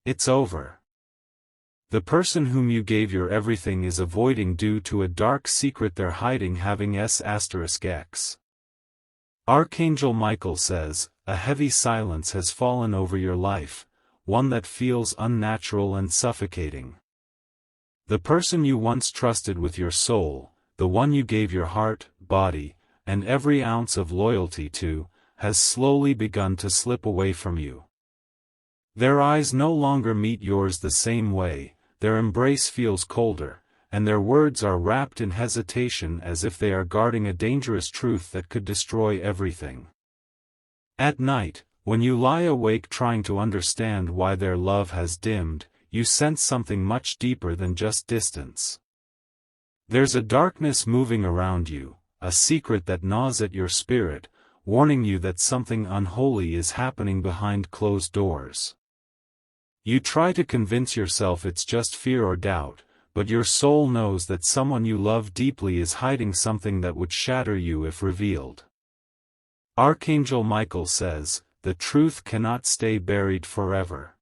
It's over. The person whom you gave your everything is avoiding due to a dark secret they're hiding having S**X. Archangel Michael says, a heavy silence has fallen over your life, one that feels unnatural and suffocating. The person you once trusted with your soul, the one you gave your heart, body, and every ounce of loyalty to, has slowly begun to slip away from you. Their eyes no longer meet yours the same way, their embrace feels colder, and their words are wrapped in hesitation as if they are guarding a dangerous truth that could destroy everything. At night, when you lie awake trying to understand why their love has dimmed, you sense something much deeper than just distance. There's a darkness moving around you, a secret that gnaws at your spirit, warning you that something unholy is happening behind closed doors. You try to convince yourself it's just fear or doubt, but your soul knows that someone you love deeply is hiding something that would shatter you if revealed. Archangel Michael says, the truth cannot stay buried forever.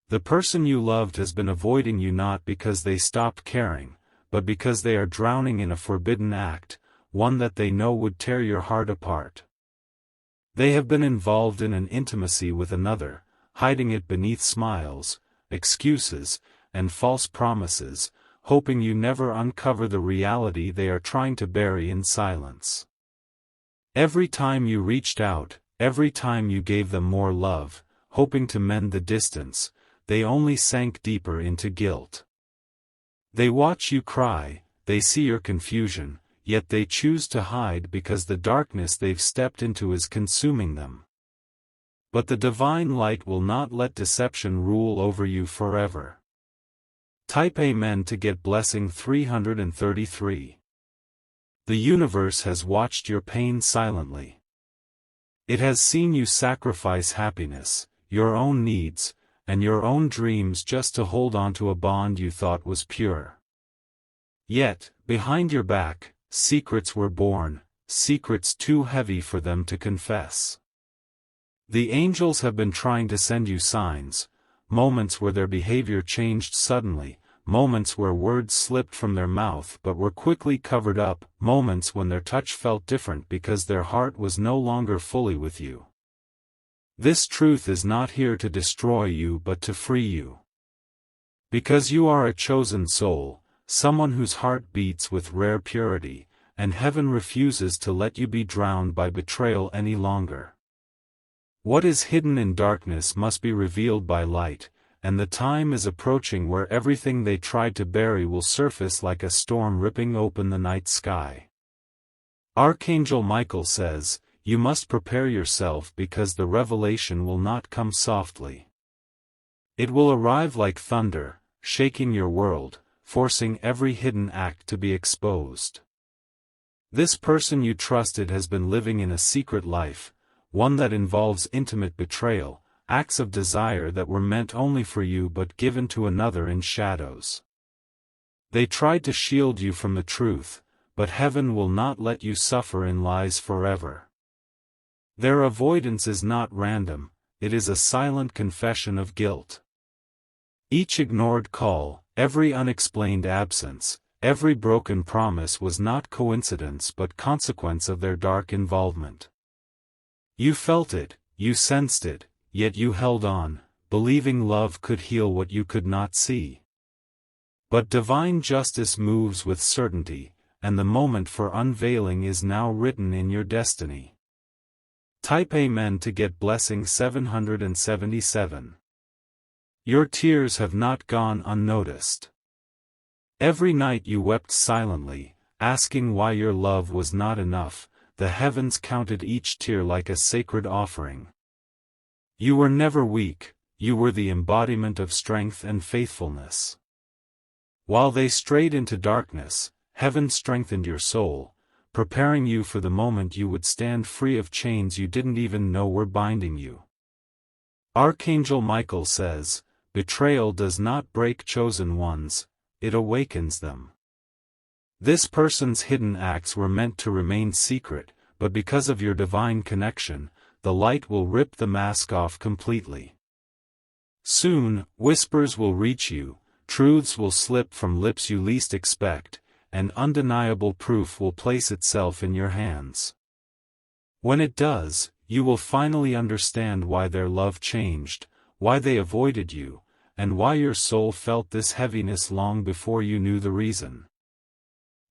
The person you loved has been avoiding you not because they stopped caring, but because they are drowning in a forbidden act, one that they know would tear your heart apart. They have been involved in an intimacy with another, hiding it beneath smiles, excuses, and false promises, hoping you never uncover the reality they are trying to bury in silence. Every time you reached out, every time you gave them more love, hoping to mend the distance, they only sank deeper into guilt. They watch you cry, they see your confusion, yet they choose to hide because the darkness they've stepped into is consuming them. But the divine light will not let deception rule over you forever. Type Amen to get blessing 333. The universe has watched your pain silently. It has seen you sacrifice happiness, your own needs, and your own dreams just to hold on to a bond you thought was pure. Yet, behind your back, secrets were born, secrets too heavy for them to confess. The angels have been trying to send you signs, moments where their behavior changed suddenly, moments where words slipped from their mouth but were quickly covered up, moments when their touch felt different because their heart was no longer fully with you. This truth is not here to destroy you but to free you. Because you are a chosen soul, someone whose heart beats with rare purity, and heaven refuses to let you be drowned by betrayal any longer. What is hidden in darkness must be revealed by light, and the time is approaching where everything they tried to bury will surface like a storm ripping open the night sky. Archangel Michael says, you must prepare yourself because the revelation will not come softly. It will arrive like thunder, shaking your world, forcing every hidden act to be exposed. This person you trusted has been living in a secret life, one that involves intimate betrayal, acts of desire that were meant only for you but given to another in shadows. They tried to shield you from the truth, but heaven will not let you suffer in lies forever. Their avoidance is not random, it is a silent confession of guilt. Each ignored call, every unexplained absence, every broken promise was not coincidence but consequence of their dark involvement. You felt it, you sensed it, yet you held on, believing love could heal what you could not see. But divine justice moves with certainty, and the moment for unveiling is now written in your destiny. Type Amen to get blessing 777. Your tears have not gone unnoticed. Every night you wept silently, asking why your love was not enough, the heavens counted each tear like a sacred offering. You were never weak, you were the embodiment of strength and faithfulness. While they strayed into darkness, heaven strengthened your soul, preparing you for the moment you would stand free of chains you didn't even know were binding you. Archangel Michael says, betrayal does not break chosen ones, it awakens them. This person's hidden acts were meant to remain secret, but because of your divine connection, the light will rip the mask off completely. Soon, whispers will reach you, truths will slip from lips you least expect, and undeniable proof will place itself in your hands. When it does, you will finally understand why their love changed, why they avoided you, and why your soul felt this heaviness long before you knew the reason.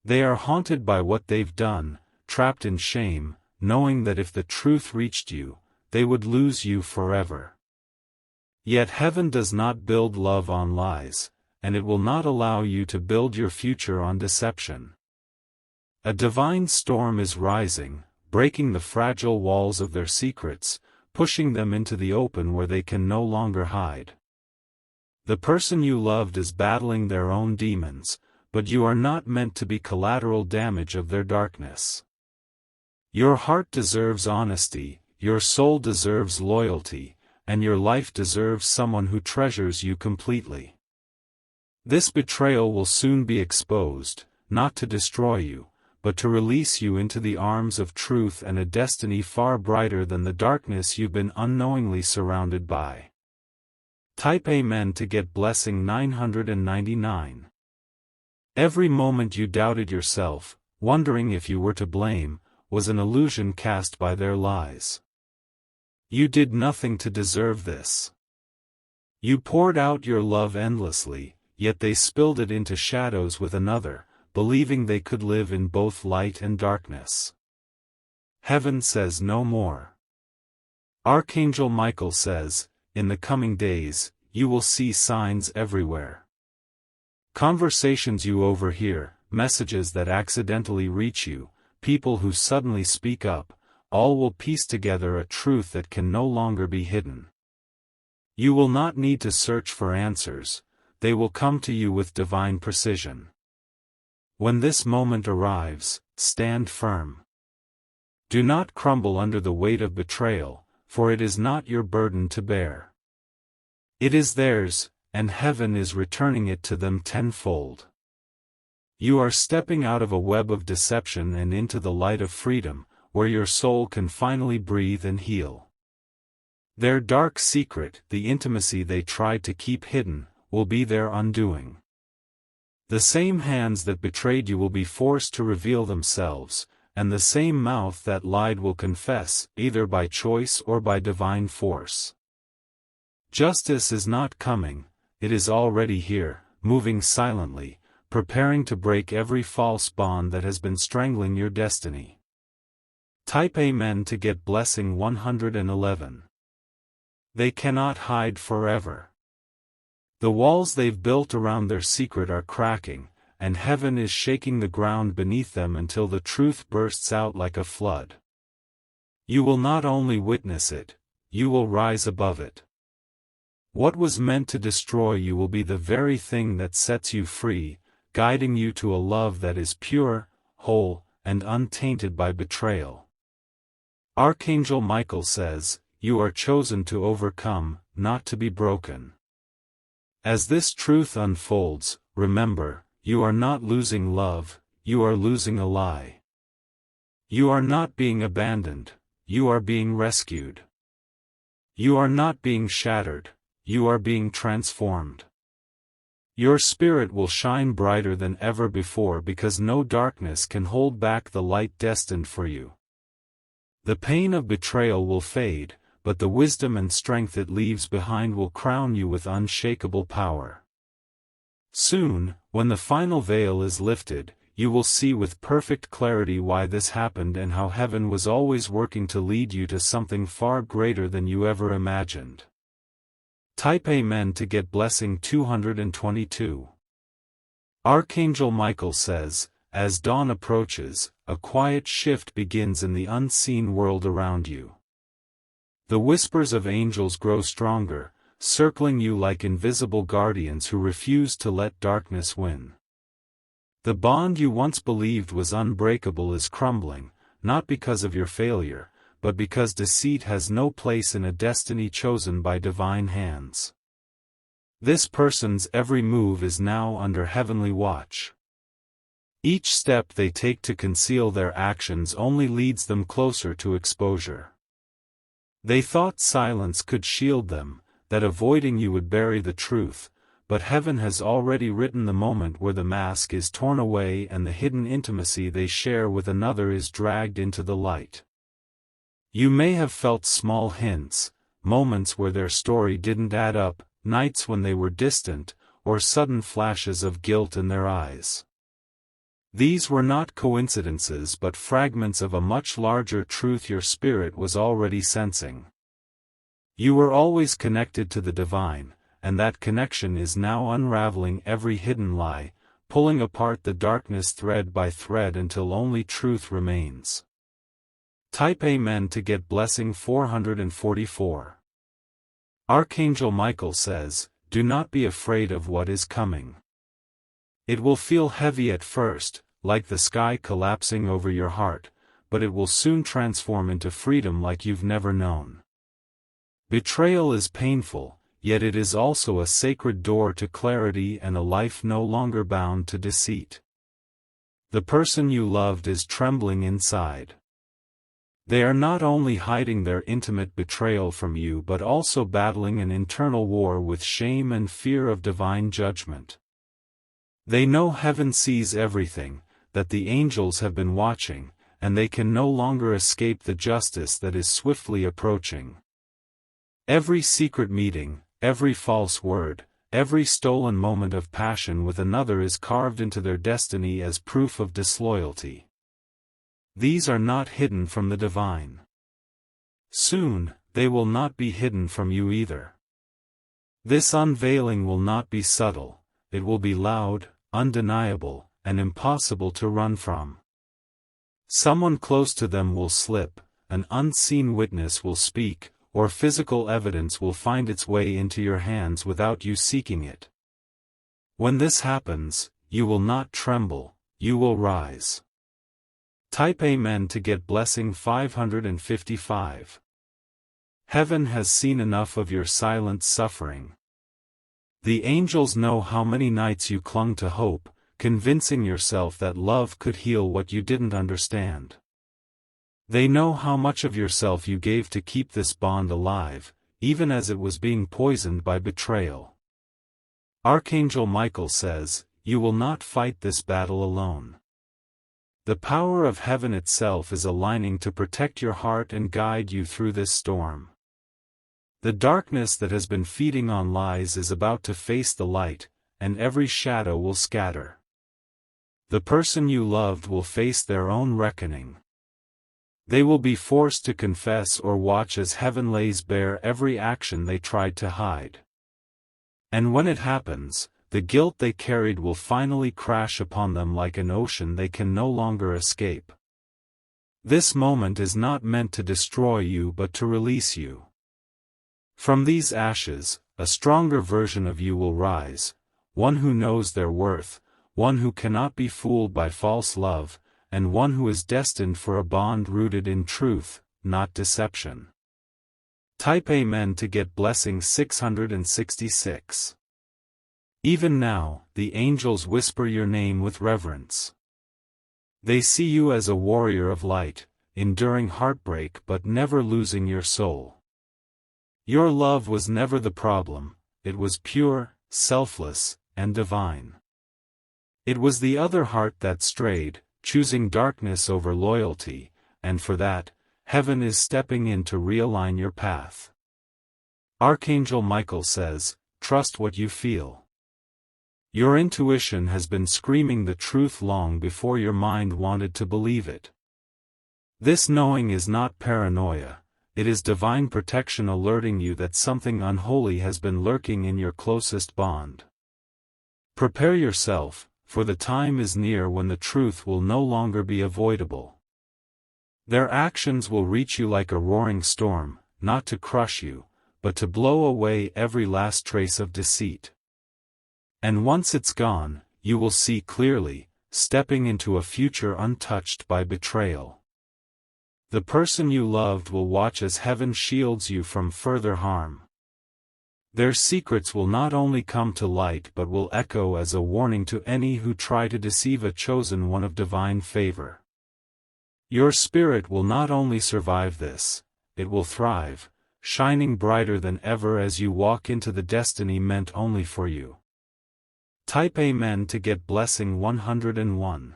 They are haunted by what they've done, trapped in shame, knowing that if the truth reached you, they would lose you forever. Yet heaven does not build love on lies, and it will not allow you to build your future on deception. A divine storm is rising, breaking the fragile walls of their secrets, pushing them into the open where they can no longer hide. The person you loved is battling their own demons, but you are not meant to be collateral damage of their darkness. Your heart deserves honesty, your soul deserves loyalty, and your life deserves someone who treasures you completely. This betrayal will soon be exposed, not to destroy you, but to release you into the arms of truth and a destiny far brighter than the darkness you've been unknowingly surrounded by. Type Amen to get blessing 999. Every moment you doubted yourself, wondering if you were to blame, was an illusion cast by their lies. You did nothing to deserve this. You poured out your love endlessly, yet they spilled it into shadows with another, believing they could live in both light and darkness. Heaven says no more. Archangel Michael says, in the coming days, you will see signs everywhere. Conversations you overhear, messages that accidentally reach you, people who suddenly speak up, all will piece together a truth that can no longer be hidden. You will not need to search for answers, they will come to you with divine precision. When this moment arrives, stand firm. Do not crumble under the weight of betrayal, for it is not your burden to bear. It is theirs, and heaven is returning it to them tenfold. You are stepping out of a web of deception and into the light of freedom, where your soul can finally breathe and heal. Their dark secret, the intimacy they tried to keep hidden, will be their undoing. The same hands that betrayed you will be forced to reveal themselves, and the same mouth that lied will confess, either by choice or by divine force. Justice is not coming, it is already here, moving silently, preparing to break every false bond that has been strangling your destiny. Type Amen to get blessing 111. They cannot hide forever. The walls they've built around their secret are cracking, and heaven is shaking the ground beneath them until the truth bursts out like a flood. You will not only witness it, you will rise above it. What was meant to destroy you will be the very thing that sets you free, guiding you to a love that is pure, whole, and untainted by betrayal. Archangel Michael says, you are chosen to overcome, not to be broken. As this truth unfolds, remember, you are not losing love, you are losing a lie. You are not being abandoned, you are being rescued. You are not being shattered, you are being transformed. Your spirit will shine brighter than ever before because no darkness can hold back the light destined for you. The pain of betrayal will fade, but the wisdom and strength it leaves behind will crown you with unshakable power. Soon, when the final veil is lifted, you will see with perfect clarity why this happened and how heaven was always working to lead you to something far greater than you ever imagined. Type Amen to get blessing 222. Archangel Michael says, as dawn approaches, a quiet shift begins in the unseen world around you. The whispers of angels grow stronger, circling you like invisible guardians who refuse to let darkness win. The bond you once believed was unbreakable is crumbling, not because of your failure, but because deceit has no place in a destiny chosen by divine hands. This person's every move is now under heavenly watch. Each step they take to conceal their actions only leads them closer to exposure. They thought silence could shield them, that avoiding you would bury the truth, but heaven has already written the moment where the mask is torn away and the hidden intimacy they share with another is dragged into the light. You may have felt small hints, moments where their story didn't add up, nights when they were distant, or sudden flashes of guilt in their eyes. These were not coincidences but fragments of a much larger truth your spirit was already sensing. You were always connected to the divine, and that connection is now unraveling every hidden lie, pulling apart the darkness thread by thread until only truth remains. Type Amen to get blessing 444. Archangel Michael says, "Do not be afraid of what is coming. It will feel heavy at first, like the sky collapsing over your heart, but it will soon transform into freedom like you've never known. Betrayal is painful, yet it is also a sacred door to clarity and a life no longer bound to deceit. The person you loved is trembling inside. They are not only hiding their intimate betrayal from you but also battling an internal war with shame and fear of divine judgment. They know heaven sees everything, that the angels have been watching, and they can no longer escape the justice that is swiftly approaching. Every secret meeting, every false word, every stolen moment of passion with another is carved into their destiny as proof of disloyalty. These are not hidden from the divine. Soon, they will not be hidden from you either. This unveiling will not be subtle, it will be loud, undeniable, and impossible to run from. Someone close to them will slip, an unseen witness will speak, or physical evidence will find its way into your hands without you seeking it. When this happens, you will not tremble, you will rise. Type Amen to get blessing 555. Heaven has seen enough of your silent suffering. The angels know how many nights you clung to hope, convincing yourself that love could heal what you didn't understand. They know how much of yourself you gave to keep this bond alive, even as it was being poisoned by betrayal. Archangel Michael says, "You will not fight this battle alone. The power of heaven itself is aligning to protect your heart and guide you through this storm. The darkness that has been feeding on lies is about to face the light, and every shadow will scatter. The person you loved will face their own reckoning. They will be forced to confess or watch as heaven lays bare every action they tried to hide. And when it happens, the guilt they carried will finally crash upon them like an ocean they can no longer escape. This moment is not meant to destroy you but to release you. From these ashes, a stronger version of you will rise, one who knows their worth, one who cannot be fooled by false love, and one who is destined for a bond rooted in truth, not deception." Type Amen to get blessing 666. Even now, the angels whisper your name with reverence. They see you as a warrior of light, enduring heartbreak but never losing your soul. Your love was never the problem, it was pure, selfless, and divine. It was the other heart that strayed, choosing darkness over loyalty, and for that, heaven is stepping in to realign your path. Archangel Michael says, "Trust what you feel. Your intuition has been screaming the truth long before your mind wanted to believe it. This knowing is not paranoia, it is divine protection alerting you that something unholy has been lurking in your closest bond. Prepare yourself, for the time is near when the truth will no longer be avoidable. Their actions will reach you like a roaring storm, not to crush you, but to blow away every last trace of deceit. And once it's gone, you will see clearly, stepping into a future untouched by betrayal. The person you loved will watch as heaven shields you from further harm. Their secrets will not only come to light but will echo as a warning to any who try to deceive a chosen one of divine favor. Your spirit will not only survive this, it will thrive, shining brighter than ever as you walk into the destiny meant only for you. Type Amen to get blessing 101.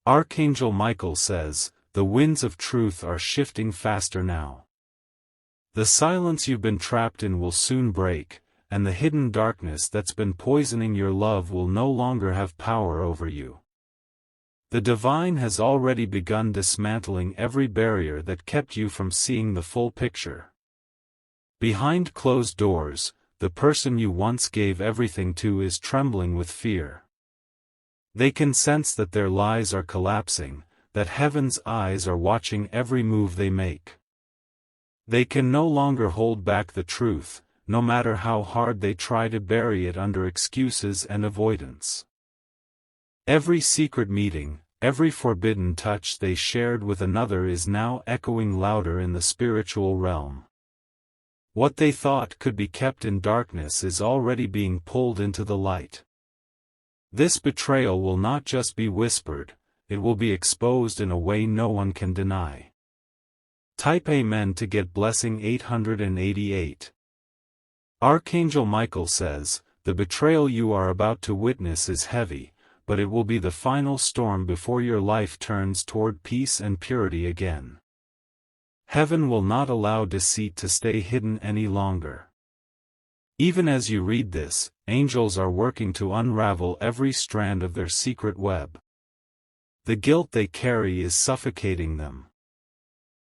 Archangel Michael says, the winds of truth are shifting faster now. The silence you've been trapped in will soon break, and the hidden darkness that's been poisoning your love will no longer have power over you. The divine has already begun dismantling every barrier that kept you from seeing the full picture. Behind closed doors, the person you once gave everything to is trembling with fear. They can sense that their lies are collapsing, that heaven's eyes are watching every move they make. They can no longer hold back the truth, no matter how hard they try to bury it under excuses and avoidance. Every secret meeting, every forbidden touch they shared with another is now echoing louder in the spiritual realm. What they thought could be kept in darkness is already being pulled into the light. This betrayal will not just be whispered, it will be exposed in a way no one can deny. Type Amen to get blessing 888. Archangel Michael says, the betrayal you are about to witness is heavy, but it will be the final storm before your life turns toward peace and purity again. Heaven will not allow deceit to stay hidden any longer. Even as you read this, angels are working to unravel every strand of their secret web. The guilt they carry is suffocating them.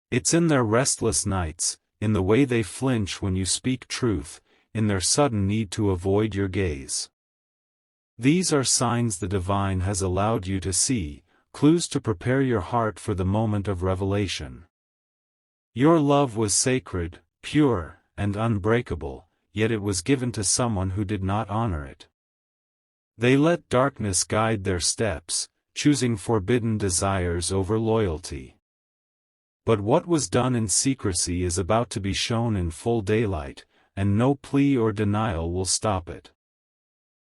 It's in their restless nights, in the way they flinch when you speak truth, in their sudden need to avoid your gaze. These are signs the divine has allowed you to see, clues to prepare your heart for the moment of revelation. Your love was sacred, pure, and unbreakable, yet it was given to someone who did not honor it. They let darkness guide their steps, choosing forbidden desires over loyalty. But what was done in secrecy is about to be shown in full daylight, and no plea or denial will stop it.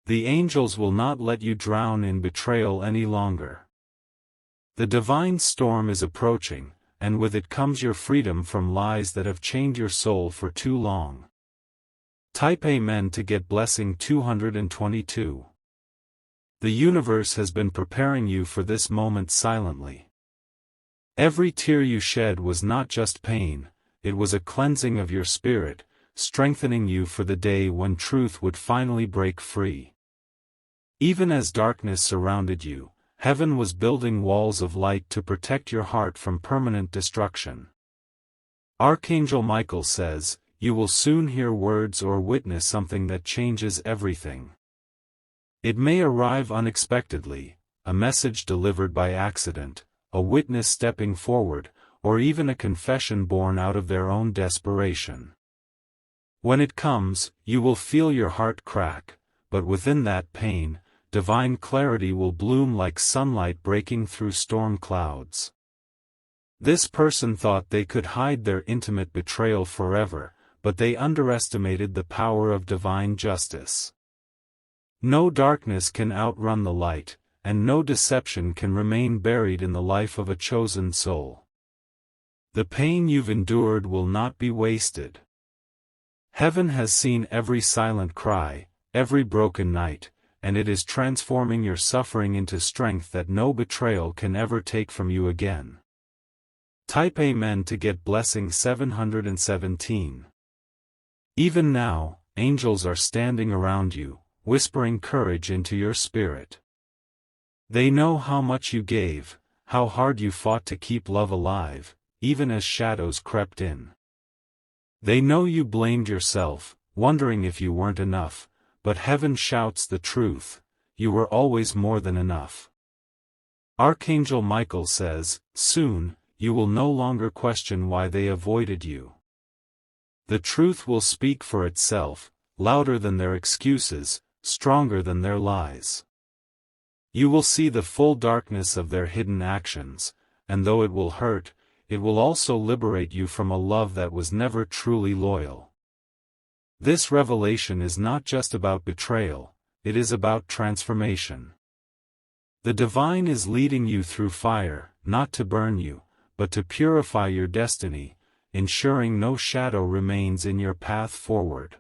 The angels will not let you drown in betrayal any longer. The divine storm is approaching, and with it comes your freedom from lies that have chained your soul for too long. Type Amen to get blessing 222. The universe has been preparing you for this moment silently. Every tear you shed was not just pain, it was a cleansing of your spirit, strengthening you for the day when truth would finally break free. Even as darkness surrounded you, heaven was building walls of light to protect your heart from permanent destruction. Archangel Michael says, you will soon hear words or witness something that changes everything. It may arrive unexpectedly, a message delivered by accident, a witness stepping forward, or even a confession born out of their own desperation. When it comes, you will feel your heart crack, but within that pain, divine clarity will bloom like sunlight breaking through storm clouds. This person thought they could hide their intimate betrayal forever, but they underestimated the power of divine justice. No darkness can outrun the light, and no deception can remain buried in the life of a chosen soul. The pain you've endured will not be wasted. Heaven has seen every silent cry, every broken night, and it is transforming your suffering into strength that no betrayal can ever take from you again. Type Amen to get blessing 717. Even now, angels are standing around you, whispering courage into your spirit. They know how much you gave, how hard you fought to keep love alive, even as shadows crept in. They know you blamed yourself, wondering if you weren't enough, but heaven shouts the truth, you were always more than enough. Archangel Michael says, soon, you will no longer question why they avoided you. The truth will speak for itself, louder than their excuses, stronger than their lies. You will see the full darkness of their hidden actions, and though it will hurt, it will also liberate you from a love that was never truly loyal. This revelation is not just about betrayal, it is about transformation. The divine is leading you through fire, not to burn you, but to purify your destiny, ensuring no shadow remains in your path forward.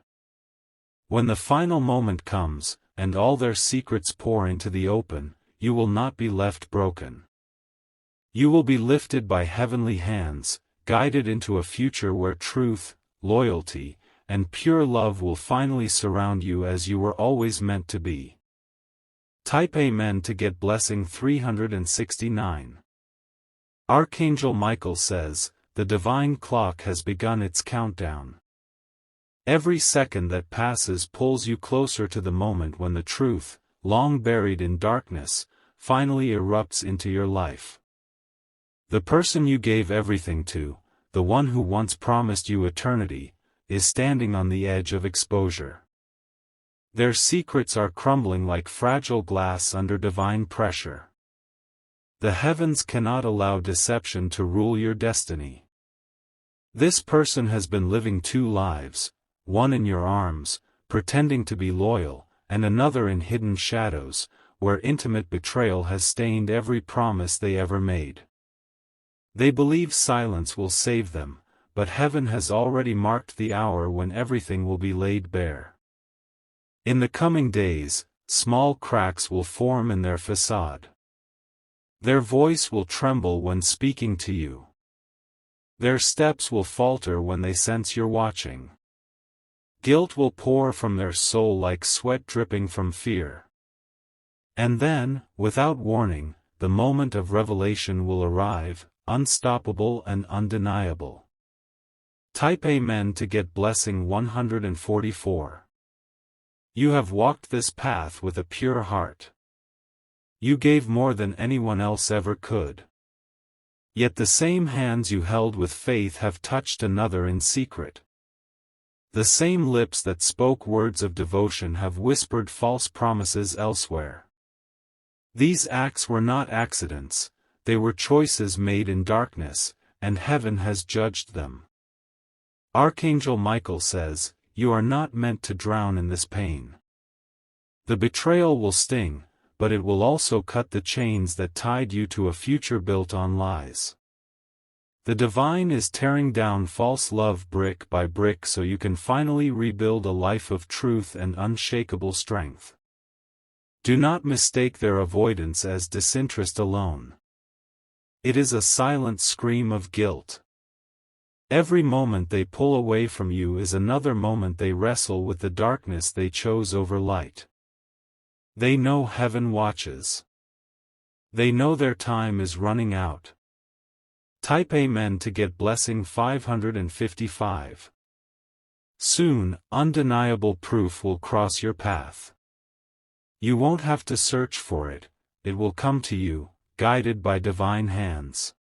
When the final moment comes, and all their secrets pour into the open, you will not be left broken. You will be lifted by heavenly hands, guided into a future where truth, loyalty, and pure love will finally surround you as you were always meant to be. Type Amen to get blessing 369. Archangel Michael says, the divine clock has begun its countdown. Every second that passes pulls you closer to the moment when the truth, long buried in darkness, finally erupts into your life. The person you gave everything to, the one who once promised you eternity, is standing on the edge of exposure. Their secrets are crumbling like fragile glass under divine pressure. The heavens cannot allow deception to rule your destiny. This person has been living two lives, one in your arms, pretending to be loyal, and another in hidden shadows, where intimate betrayal has stained every promise they ever made. They believe silence will save them, but heaven has already marked the hour when everything will be laid bare. In the coming days, small cracks will form in their facade. Their voice will tremble when speaking to you. Their steps will falter when they sense you're watching. Guilt will pour from their soul like sweat dripping from fear. And then, without warning, the moment of revelation will arrive, unstoppable and undeniable. Type Amen to get blessing 144. You have walked this path with a pure heart. You gave more than anyone else ever could. Yet the same hands you held with faith have touched another in secret. The same lips that spoke words of devotion have whispered false promises elsewhere. These acts were not accidents, they were choices made in darkness, and heaven has judged them. Archangel Michael says, you are not meant to drown in this pain. The betrayal will sting, but it will also cut the chains that tied you to a future built on lies. The divine is tearing down false love brick by brick so you can finally rebuild a life of truth and unshakable strength. Do not mistake their avoidance as disinterest alone. It is a silent scream of guilt. Every moment they pull away from you is another moment they wrestle with the darkness they chose over light. They know heaven watches. They know their time is running out. Type Amen to get blessing 555. Soon, undeniable proof will cross your path. You won't have to search for it, it will come to you, guided by divine hands.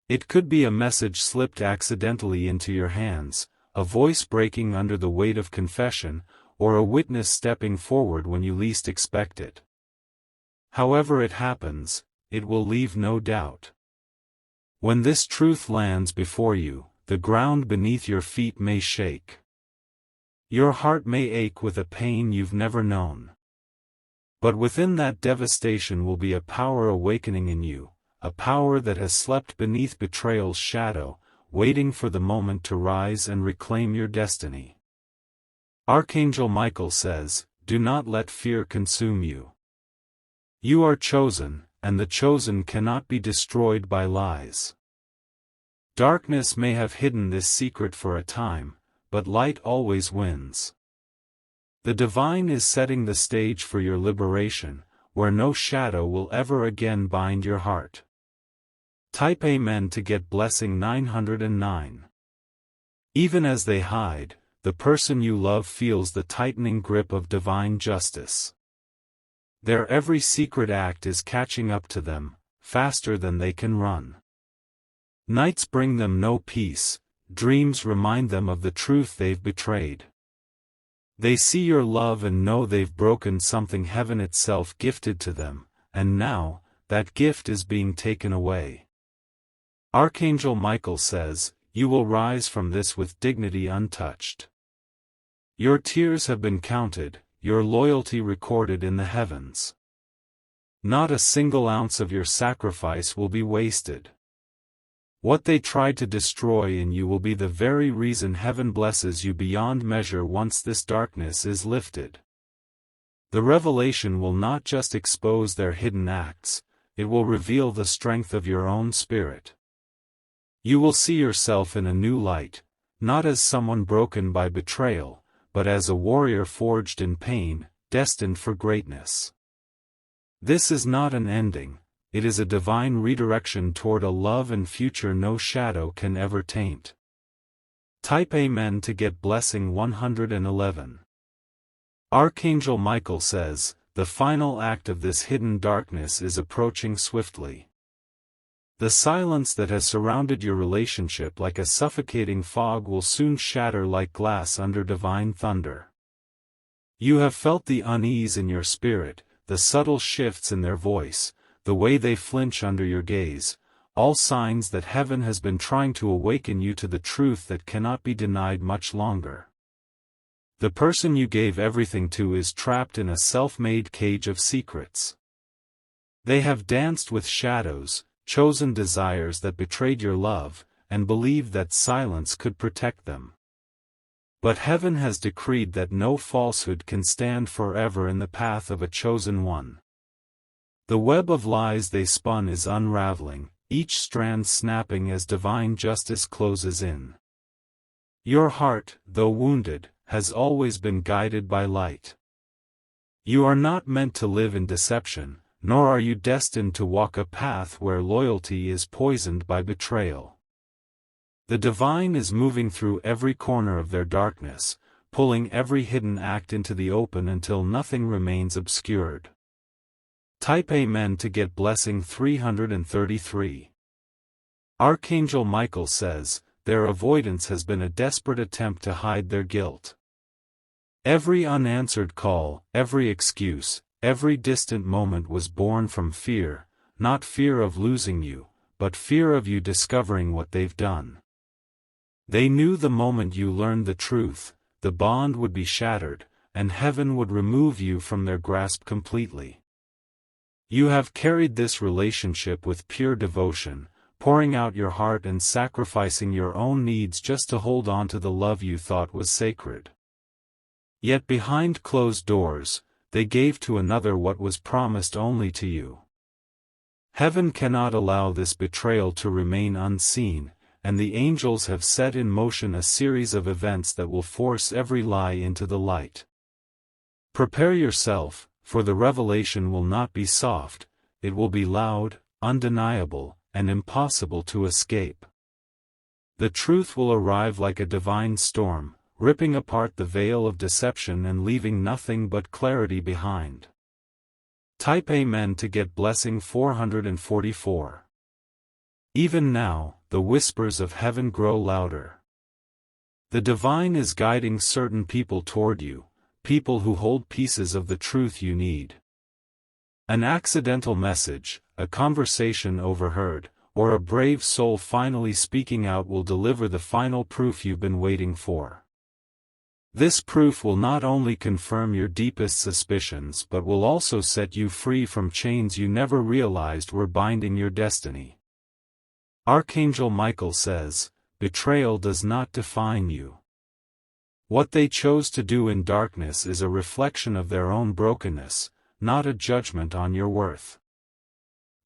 It could be a message slipped accidentally into your hands, a voice breaking under the weight of confession, or a witness stepping forward when you least expect it. However it happens, it will leave no doubt. When this truth lands before you, the ground beneath your feet may shake. Your heart may ache with a pain you've never known. But within that devastation will be a power awakening in you, a power that has slept beneath betrayal's shadow, waiting for the moment to rise and reclaim your destiny. Archangel Michael says, do not let fear consume you. You are chosen, and the chosen cannot be destroyed by lies. Darkness may have hidden this secret for a time, but light always wins. The divine is setting the stage for your liberation, where no shadow will ever again bind your heart. Type Amen to get blessing 909. Even as they hide, the person you love feels the tightening grip of divine justice. Their every secret act is catching up to them, faster than they can run. Nights bring them no peace, dreams remind them of the truth they've betrayed. They see your love and know they've broken something heaven itself gifted to them, and now, that gift is being taken away. Archangel Michael says, you will rise from this with dignity untouched. Your tears have been counted, your loyalty recorded in the heavens. Not a single ounce of your sacrifice will be wasted. What they tried to destroy in you will be the very reason heaven blesses you beyond measure once this darkness is lifted. The revelation will not just expose their hidden acts, it will reveal the strength of your own spirit. You will see yourself in a new light, not as someone broken by betrayal, but as a warrior forged in pain, destined for greatness. This is not an ending, it is a divine redirection toward a love and future no shadow can ever taint. Type Amen to get blessing 111. Archangel Michael says, the final act of this hidden darkness is approaching swiftly. The silence that has surrounded your relationship like a suffocating fog will soon shatter like glass under divine thunder. You have felt the unease in your spirit, the subtle shifts in their voice, the way they flinch under your gaze, all signs that heaven has been trying to awaken you to the truth that cannot be denied much longer. The person you gave everything to is trapped in a self-made cage of secrets. They have danced with shadows, chosen desires that betrayed your love, and believed that silence could protect them. But heaven has decreed that no falsehood can stand forever in the path of a chosen one. The web of lies they spun is unraveling, each strand snapping as divine justice closes in. Your heart, though wounded, has always been guided by light. You are not meant to live in deception, nor are you destined to walk a path where loyalty is poisoned by betrayal. The divine is moving through every corner of their darkness, pulling every hidden act into the open until nothing remains obscured. Type Amen to get blessing 333. Archangel Michael says, their avoidance has been a desperate attempt to hide their guilt. Every unanswered call, every excuse, every distant moment was born from fear, not fear of losing you, but fear of you discovering what they've done. They knew the moment you learned the truth, the bond would be shattered, and heaven would remove you from their grasp completely. You have carried this relationship with pure devotion, pouring out your heart and sacrificing your own needs just to hold on to the love you thought was sacred. Yet behind closed doors, they gave to another what was promised only to you. Heaven cannot allow this betrayal to remain unseen, and the angels have set in motion a series of events that will force every lie into the light. Prepare yourself, for the revelation will not be soft, it will be loud, undeniable, and impossible to escape. The truth will arrive like a divine storm, ripping apart the veil of deception and leaving nothing but clarity behind. Type Amen to get blessing 444. Even now, the whispers of heaven grow louder. The divine is guiding certain people toward you, people who hold pieces of the truth you need. An accidental message, a conversation overheard, or a brave soul finally speaking out will deliver the final proof you've been waiting for. This proof will not only confirm your deepest suspicions but will also set you free from chains you never realized were binding your destiny. Archangel Michael says, betrayal does not define you. What they chose to do in darkness is a reflection of their own brokenness, not a judgment on your worth.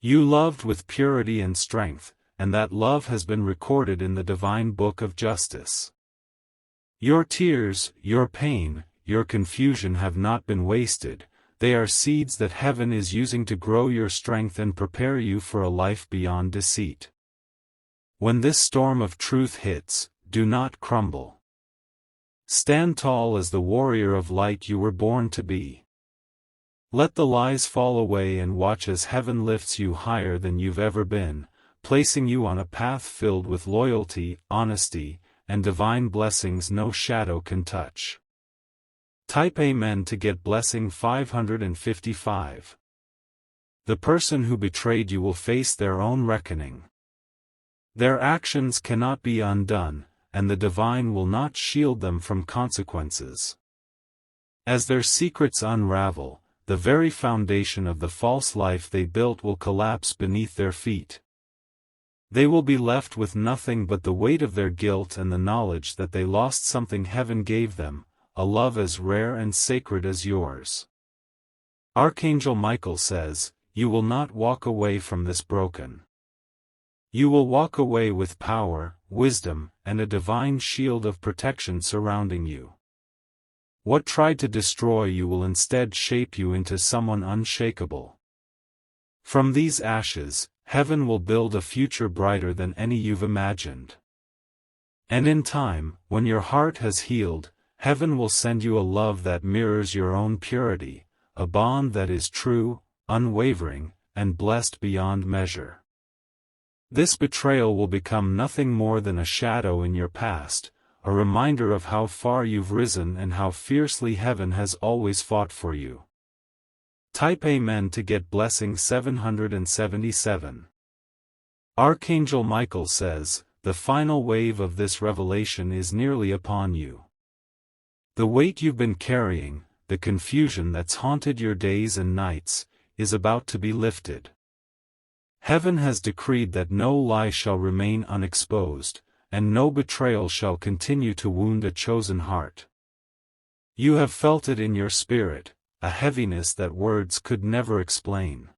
You loved with purity and strength, and that love has been recorded in the divine book of justice. Your tears, your pain, your confusion have not been wasted, they are seeds that heaven is using to grow your strength and prepare you for a life beyond deceit. When this storm of truth hits, do not crumble. Stand tall as the warrior of light you were born to be. Let the lies fall away and watch as heaven lifts you higher than you've ever been, placing you on a path filled with loyalty, honesty, and divine blessings no shadow can touch. Type Amen to get blessing 555. The person who betrayed you will face their own reckoning. Their actions cannot be undone, and the divine will not shield them from consequences. As their secrets unravel, the very foundation of the false life they built will collapse beneath their feet. They will be left with nothing but the weight of their guilt and the knowledge that they lost something heaven gave them, a love as rare and sacred as yours. Archangel Michael says, "You will not walk away from this broken. You will walk away with power, wisdom, and a divine shield of protection surrounding you. What tried to destroy you will instead shape you into someone unshakable. From these ashes, heaven will build a future brighter than any you've imagined. And in time, when your heart has healed, heaven will send you a love that mirrors your own purity, a bond that is true, unwavering, and blessed beyond measure. This betrayal will become nothing more than a shadow in your past, a reminder of how far you've risen and how fiercely heaven has always fought for you." Type Amen to get blessing 777. Archangel Michael says, "The final wave of this revelation is nearly upon you. The weight you've been carrying, the confusion that's haunted your days and nights, is about to be lifted. Heaven has decreed that no lie shall remain unexposed, and no betrayal shall continue to wound a chosen heart. You have felt it in your spirit, a heaviness that words could never explain.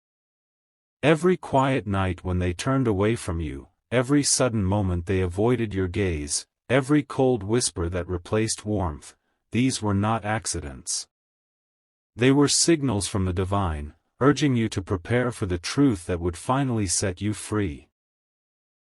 Every quiet night when they turned away from you, every sudden moment they avoided your gaze, every cold whisper that replaced warmth, these were not accidents. They were signals from the divine, urging you to prepare for the truth that would finally set you free.